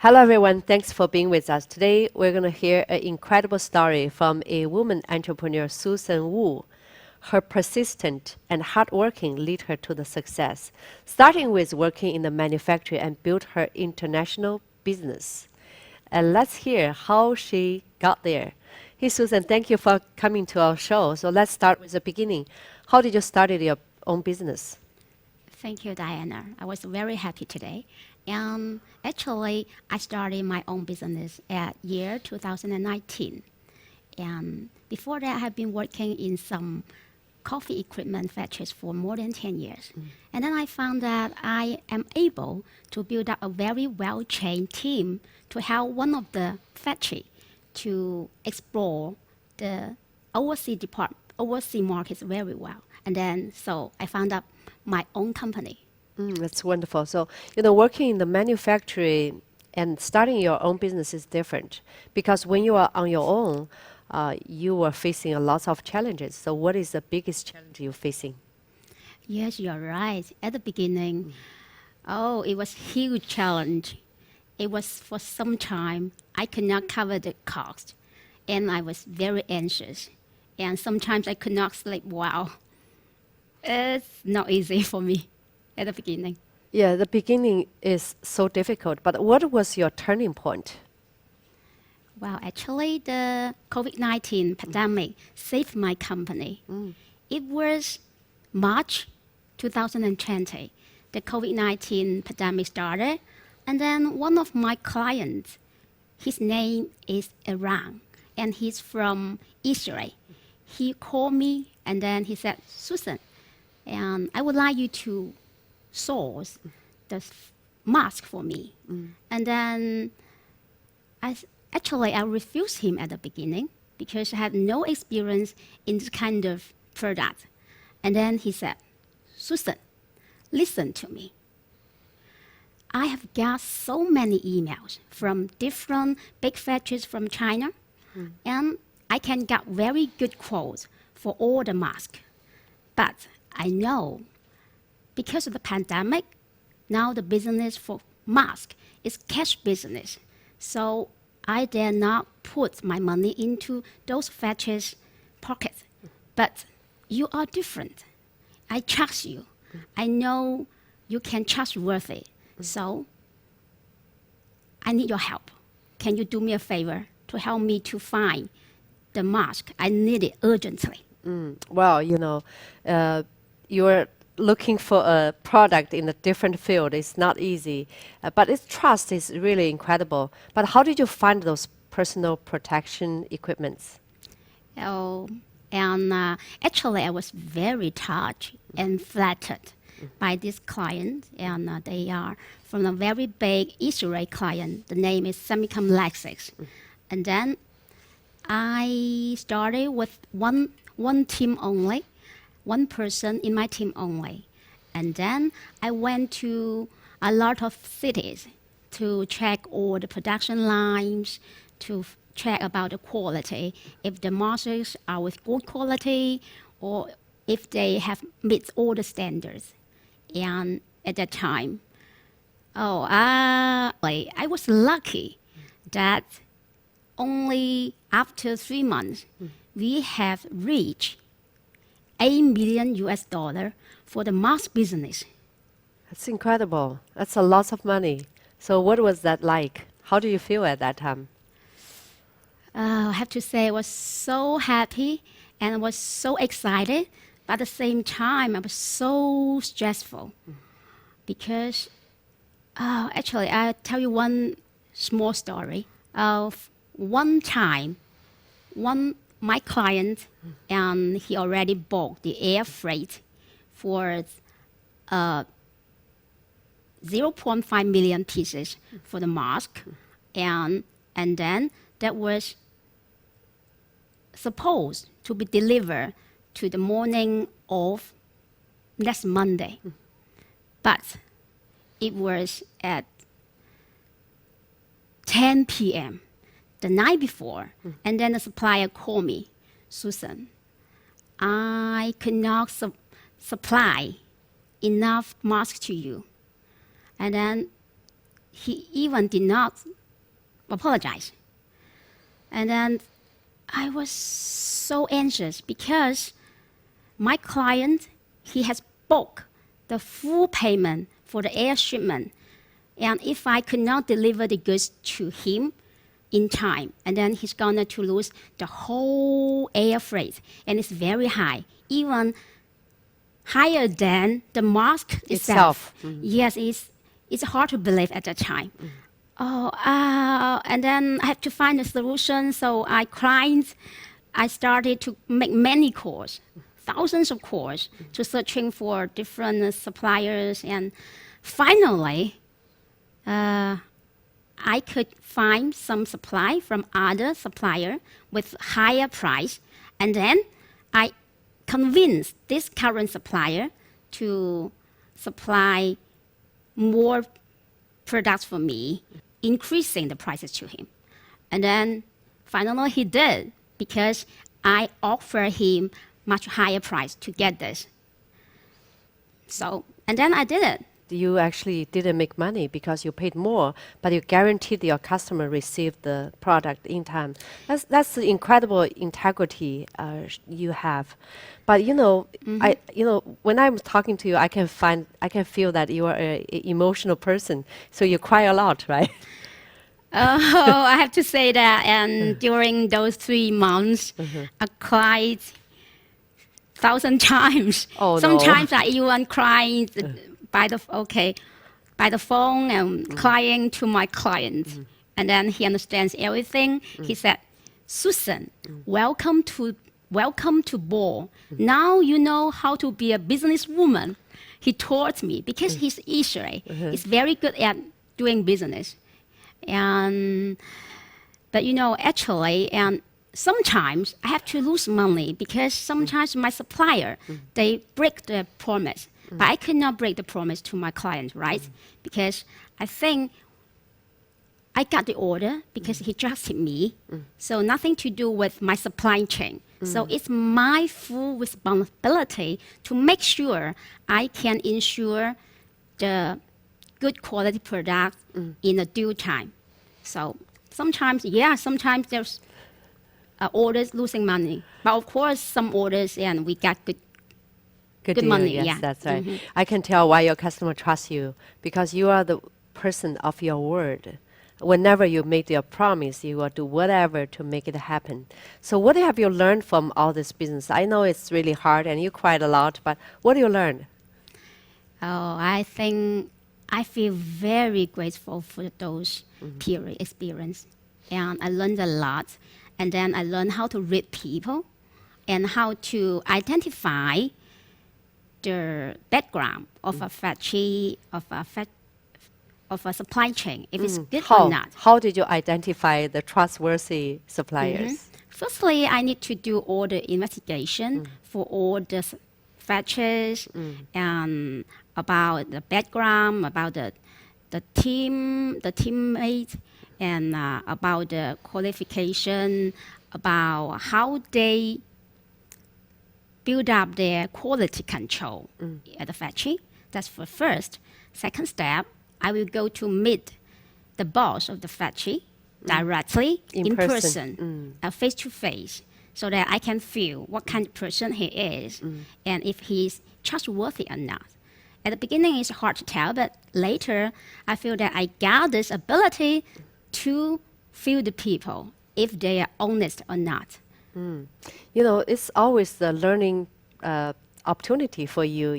Hello, everyone. Thanks for being with us. Today, we're going to hear an incredible story from a woman entrepreneur, Susan Wu. Her persistent and hardworking lead her to the success, starting with working in the manufacturing and built her international business. And let's hear how she got there. Hey, Susan, thank you for coming to our show. So let's start with the beginning. How did you start your own business? Thank you, Diana. I was very happy today. Actually, I started my own business at year 2019. And before that, I have been working in some coffee equipment factories for more than 10 years. And then I found that I am able to build up a very well-trained team to help one of the factory to explore the overseas markets very well. And then so I found up my own company. That's wonderful. So, working in the manufacturing and starting your own business is different because when you are on your own, you are facing a lot of challenges. So, what is the biggest challenge you're facing? Yes, you're right. At the beginning, it was huge challenge. It was for some time I could not cover the cost, and I was very anxious. And sometimes I could not sleep well. It's not easy for me at the beginning. Yeah, the beginning is so difficult, but what was your turning point? Well, actually, the COVID-19 pandemic saved my company. It was March 2020. The COVID-19 pandemic started, and then one of my clients, his name is Iran, and he's from Israel. He called me, and then he said, Susan, and I would like you to source the mask for me. And then I refused him at the beginning because I had no experience in this kind of product. And then he said, Susan, listen to me. I have got so many emails from different big factories from China, and I can get very good quotes for all the masks. But I know because of the pandemic, now the business for mask is cash business. So I dare not put my money into those factories' pockets. But you are different. I trust you. I know you can trustworthy. So I need your help. Can you do me a favor to help me to find the mask? I need it urgently. Well, you're looking for a product in a different field. It's not easy, but its trust is really incredible. But how did you find those personal protection equipments? Oh, and actually, I was very touched and flattered by this client, and they are from a very big Israeli client. The name is Semicom Lexus. And then I started with one team only, one person in my team only. And then I went to a lot of cities to check all the production lines, to check about the quality, if the masks are with good quality or if they have met all the standards. And at that time, I was lucky that only after 3 months, we have reached 8 million US dollar for the mask business. That's incredible. That's a lot of money. So what was that like? How do you feel at that time? I have to say I was so happy and I was so excited, but at the same time I was so stressful because actually I'll tell you one small story. Of one time, my client and he already bought the air freight for 0.5 million pieces for the mask, and then that was supposed to be delivered to the morning of next Monday, but it was at 10 p.m. the night before, and then the supplier called me, Susan, I could not supply enough masks to you. And then he even did not apologize. And then I was so anxious because my client, he has booked the full payment for the air shipment. And if I could not deliver the goods to him in time, and then he's gonna to lose the whole air freight. And it's very high, even higher than the mask itself. Yes, it's hard to believe at that time. And then I had to find a solution, so I cried. I started to make many calls, thousands of calls, to searching for different suppliers, and finally, I could find some supply from other supplier with higher price, and then I convinced this current supplier to supply more products for me, increasing the prices to him. And then finally he did, because I offered him much higher price to get this. So, and then I did it. You actually didn't make money because you paid more, but you guaranteed your customer received the product in time. That's the incredible integrity you have. But when I'm talking to you, I can feel that you are an emotional person. So you cry a lot, right? Oh, I have to say that. And during those 3 months, I cried 1,000 times. Oh, Sometimes no. I even cried by the phone and crying to my client. And then he understands everything. He said, "Susan, welcome to Ball. Now you know how to be a businesswoman." He taught me, because he's Israeli. He's very good at doing business. But actually, and sometimes I have to lose money because sometimes my supplier, they break their promise. But I could not break the promise to my client, right? Because I think I got the order because he trusted me. So nothing to do with my supply chain. So it's my full responsibility to make sure I can ensure the good quality product in a due time. So sometimes there's orders losing money. But of course, some orders, and we got good deal, money. yes, Yeah. that's right. I can tell why your customer trusts you, because you are the person of your word. Whenever you make your promise, you will do whatever to make it happen. So what have you learned from all this business? I know it's really hard and you cried a lot, but what do you learn? Oh, I think I feel very grateful for those period experience. And I learned a lot. And then I learned how to read people and how to identify the background of a factory, of a supply chain, if it's good or not. How did you identify the trustworthy suppliers? Firstly, I need to do all the investigation for all the factories, and about the background, about the teammates, and about the qualification, about how they build up their quality control at the factory. That's for first. Second step, I will go to meet the boss of the factory directly in person, face to face, so that I can feel what kind of person he is and if he's trustworthy or not. At the beginning, it's hard to tell, but later, I feel that I got this ability to feel the people, if they are honest or not. It's always the learning opportunity for you,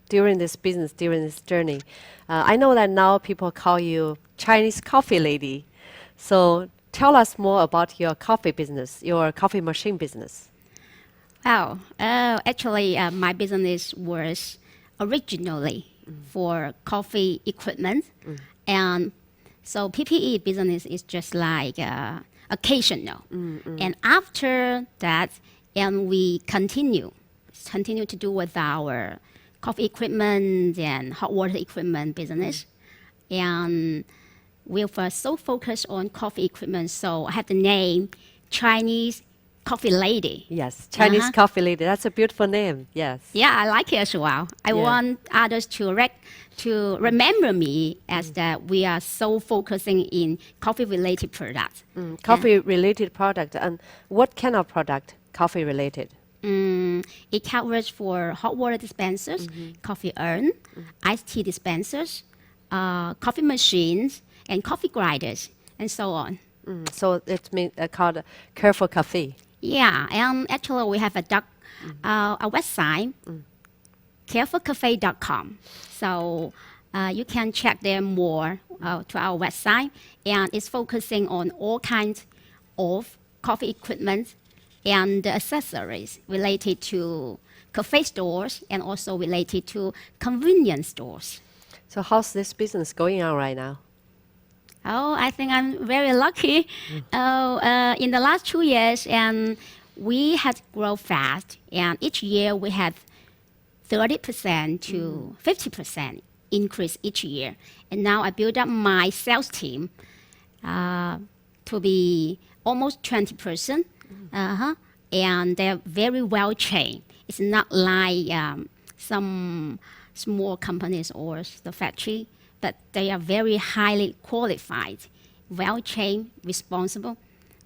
during this business, during this journey. I know that now people call you Chinese coffee lady. So tell us more about your coffee business, your coffee machine business. Actually, my business was originally for coffee equipment. And so PPE business is just like occasional. And after that, and we continue to do with our coffee equipment and hot water equipment business. And we were so focused on coffee equipment, so I had the name Chinese coffee lady. Yes, Chinese Uh-huh. coffee lady. That's a beautiful name. Yes. Yeah, I like it as well. I Yeah. want others to remember me as that we are so focusing in coffee-related products. Coffee related product. And what kind of product? Coffee related. It covers for hot water dispensers, coffee urn, iced tea dispensers, coffee machines, and coffee grinders, and so on. So it's called Careful Coffee. Yeah, and actually we have a website, carefulcafe.com. So you can check there more to our website, and it's focusing on all kinds of coffee equipment and accessories related to cafe stores and also related to convenience stores. So how's this business going on right now? Oh, I think I'm very lucky. In the last 2 years, and we had grown fast, and each year we had 30% to 50% increase each year. And now I built up my sales team to be almost 20%. And they're very well trained. It's not like some small companies or the factory, but they are very highly qualified, well trained, responsible.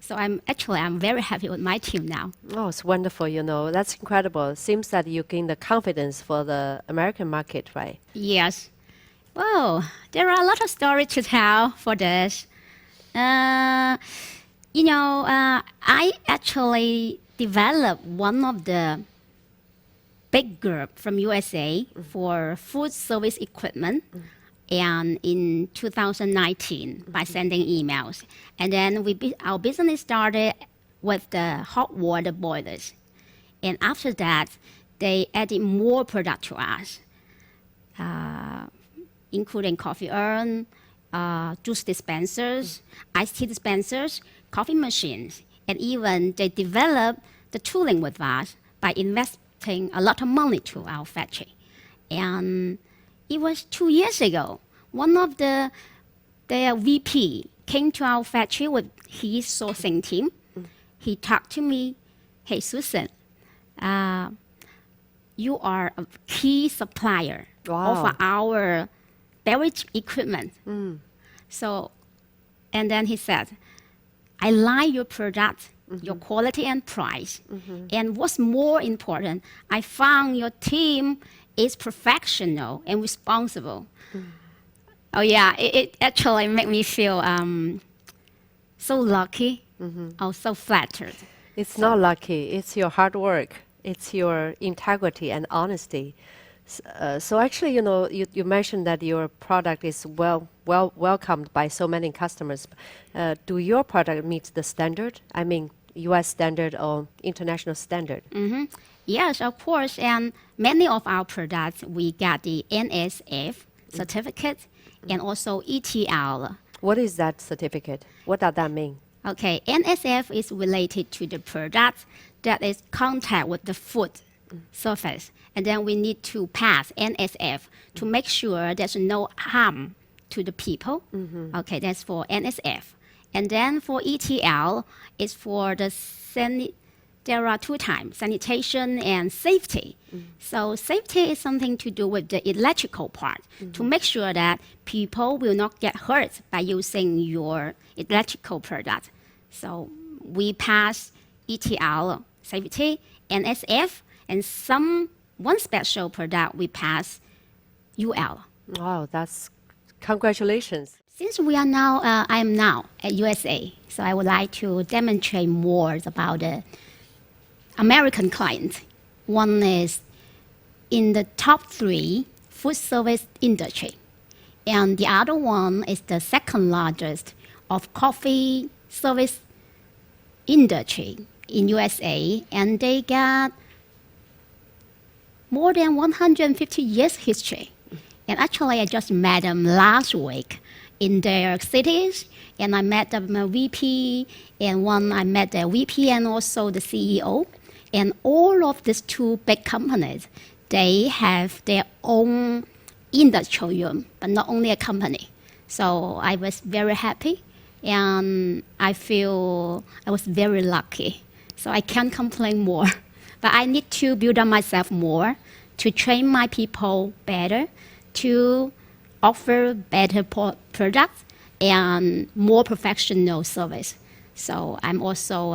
So I'm very happy with my team now. Oh, it's wonderful. That's incredible. Seems that you gain the confidence for the American market, right? Yes. Well, there are a lot of stories to tell for this. I actually developed one of the big group from USA for food service equipment, and in 2019 by sending emails, and then our business started with the hot water boilers, and after that they added more product to us, including coffee urn, juice dispensers, iced tea dispensers, coffee machines, and even they developed the tooling with us by investing a lot of money to our factory. And it was 2 years ago. One of their VP came to our factory with his sourcing team. He talked to me, "Hey, Susan, you are a key supplier Wow. of our beverage equipment." So, and then he said, "I like your product, your quality and price. And what's more important, I found your team is professional and responsible." Oh yeah, it actually made me feel so lucky, so flattered. It's not lucky. It's your hard work. It's your integrity and honesty. So actually, you mentioned that your product is well welcomed by so many customers. Do your product meet the standard? I mean, U.S. standard or international standard? Yes, of course. And many of our products, we got the NSF certificate and also ETL. What is that certificate? What does that mean? Okay, NSF is related to the product that is contact with the food surface. And then we need to pass NSF to make sure there's no harm to the people. Okay, that's for NSF. And then for ETL, it's for the there are two types, sanitation and safety. So safety is something to do with the electrical part, to make sure that people will not get hurt by using your electrical product. So we pass ETL, safety, NSF, and one special product we pass UL. Wow, that's congratulations. Since I am now at USA, so I would like to demonstrate more about the American client. One is in the top 3 food service industry, and the other one is the second largest of coffee service industry in USA, and they got more than 150 years history. And actually, I just met them last week in their cities, and I met the VP, and I met the VP and also the CEO. And all of these 2 big companies, they have their own industrial room, but not only a company. So I was very happy, and I feel I was very lucky So I can't complain more. But I need to build up myself more, to train my people better, to offer better products and more professional service. So I'm also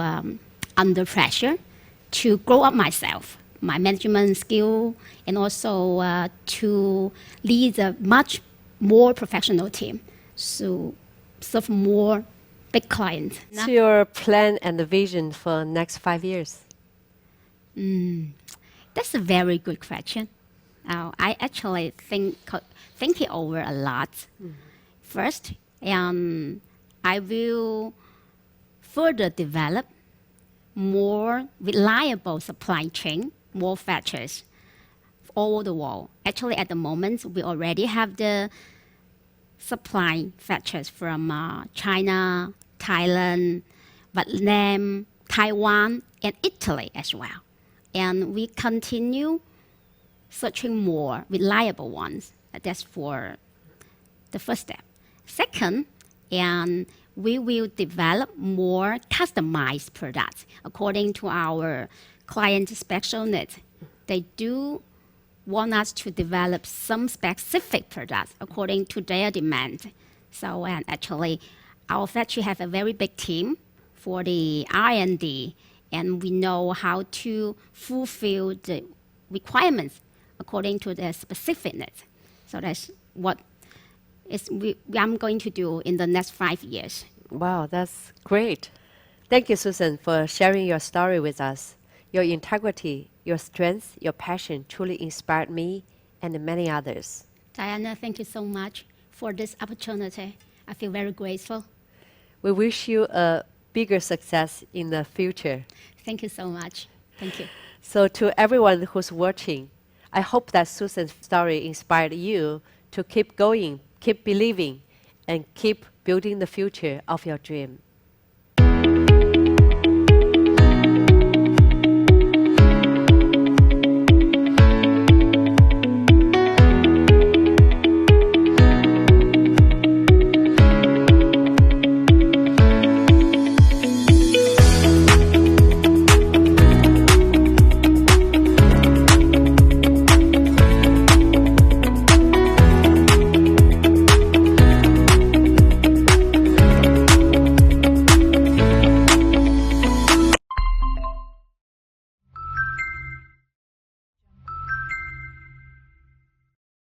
under pressure to grow up myself, my management skill, and also to lead a much more professional team, so serve more big clients. What's your plan and the vision for next 5 years? That's a very good question. I actually think it over a lot. First, I will further develop more reliable supply chain, more factories all over the world. Actually, at the moment, we already have the supply factories from China, Thailand, Vietnam, Taiwan, and Italy as well. And we continue searching more reliable ones. That's for the first step. Second, and we will develop more customized products according to our client special needs. They do want us to develop some specific products according to their demand. So, and actually, our factory has a very big team for the R&D, and we know how to fulfill the requirements according to their specific needs. So that's what I'm going to do in the next 5 years. Wow, that's great. Thank you, Susan, for sharing your story with us. Your integrity, your strength, your passion truly inspired me and many others. Diana, thank you so much for this opportunity. I feel very grateful. We wish you a bigger success in the future. Thank you so much. Thank you. So to everyone who's watching, I hope that Susan's story inspired you to keep going, keep believing, and keep building the future of your dream.